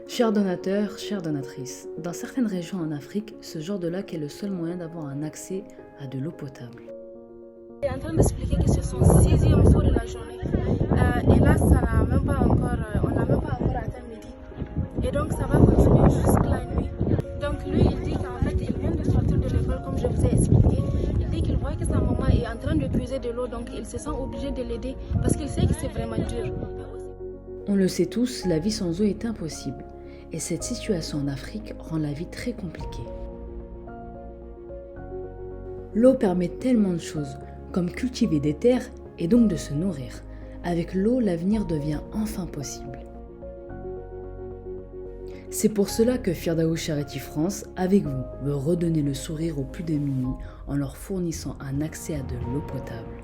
Chers donateurs, chères donatrices, dans certaines régions en Afrique, ce genre de lac est le seul moyen d'avoir un accès à de l'eau potable. Il est en train d'expliquer que c'est son 6e saut de la journée. Et là, ça n'a même pas encore, on n'a même pas encore atteint midi. Et donc, ça va continuer jusqu'à la nuit. Donc, lui, il dit qu'en fait, il vient de sortir de l'école, comme je vous ai expliqué. Il dit qu'il voit que sa maman est en train de puiser de l'eau, donc il se sent obligé de l'aider parce qu'il sait que c'est vraiment dur. On le sait tous, la vie sans eau est impossible. Et cette situation en Afrique rend la vie très compliquée. L'eau permet tellement de choses, comme cultiver des terres et donc de se nourrir. Avec l'eau, l'avenir devient enfin possible. C'est pour cela que Firdaous Charity France, avec vous, veut redonner le sourire aux plus démunis en leur fournissant un accès à de l'eau potable.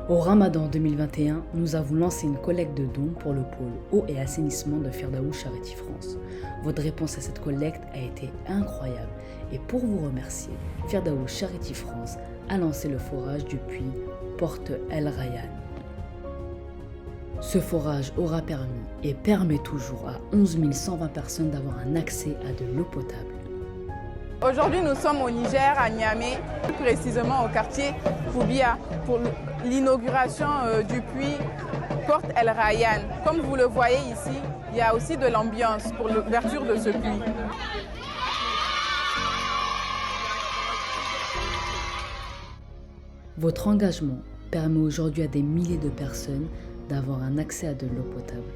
Au Ramadan 2021, nous avons lancé une collecte de dons pour le pôle eau et assainissement de Firdaous Charity France. Votre réponse à cette collecte a été incroyable et pour vous remercier, Firdaous Charity France a lancé le forage du puits Porte El Rayyan. Ce forage aura permis et permet toujours à 11 120 personnes d'avoir un accès à de l'eau potable. Aujourd'hui, nous sommes au Niger, à Niamey, plus précisément au quartier Foubia, pour l'inauguration du puits Porte El Rayyan. Comme vous le voyez ici, il y a aussi de l'ambiance pour l'ouverture de ce puits. Votre engagement permet aujourd'hui à des milliers de personnes d'avoir un accès à de l'eau potable.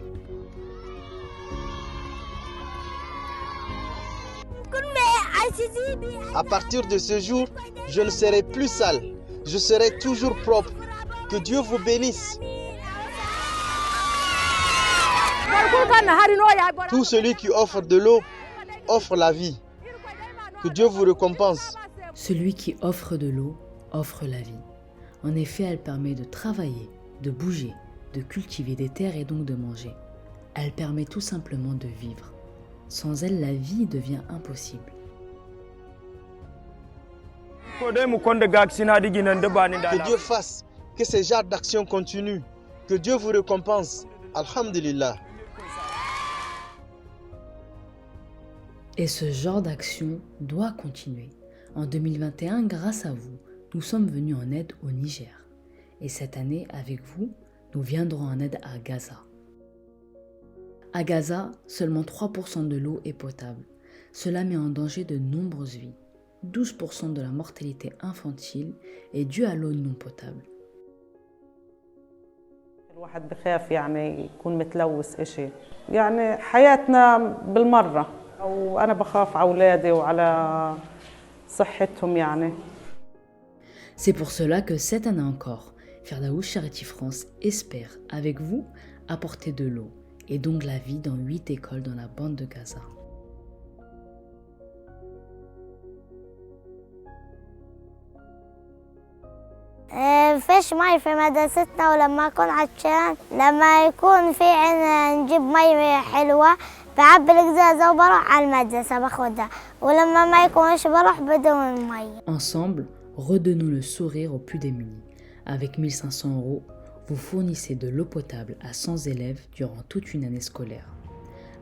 À partir de ce jour, je ne serai plus sale. Je serai toujours propre. Que Dieu vous bénisse. Tout celui qui offre de l'eau offre la vie. Que Dieu vous récompense. Celui qui offre de l'eau offre la vie. En effet, elle permet de travailler, de bouger, de cultiver des terres et donc de manger. Elle permet tout simplement de vivre. Sans elle, la vie devient impossible. Que Dieu fasse que ces genres d'actions continuent. Que Dieu vous récompense. Alhamdulillah. Et ce genre d'action doit continuer. En 2021, grâce à vous, nous sommes venus en aide au Niger. Et cette année, avec vous, nous viendrons en aide à Gaza. À Gaza, seulement 3% de l'eau est potable. Cela met en danger de nombreuses vies. 12% de la mortalité infantile est due à l'eau non potable. الواحد بخاف يعني يكون متلوث إشي يعني حياتنا بالمرة وأنا بخاف على أولادي وعلى صحتهم يعني. C'est pour cela que cette année encore, Firdaous Charity France espère, avec vous, apporter de l'eau et donc la vie dans 8 écoles dans la bande de Gaza. فيش مي في مدرستنا ولما أكون عطشان لما يكون في عنا نجيب مي حلوة بعبي القزازة وبروح على المدرسة باخدها ولما ما يكونش بروح بدون مي. Ensemble, redonnons le sourire aux plus démunis. Avec 1500 €, vous fournissez de l'eau potable à 100 élèves durant toute une année scolaire.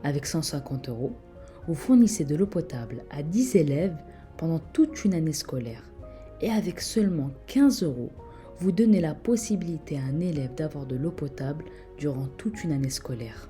Avec 150 €, vous fournissez de l'eau potable à 10 élèves pendant toute une année scolaire. Et avec seulement 15 €, vous donnez la possibilité à un élève d'avoir de l'eau potable durant toute une année scolaire.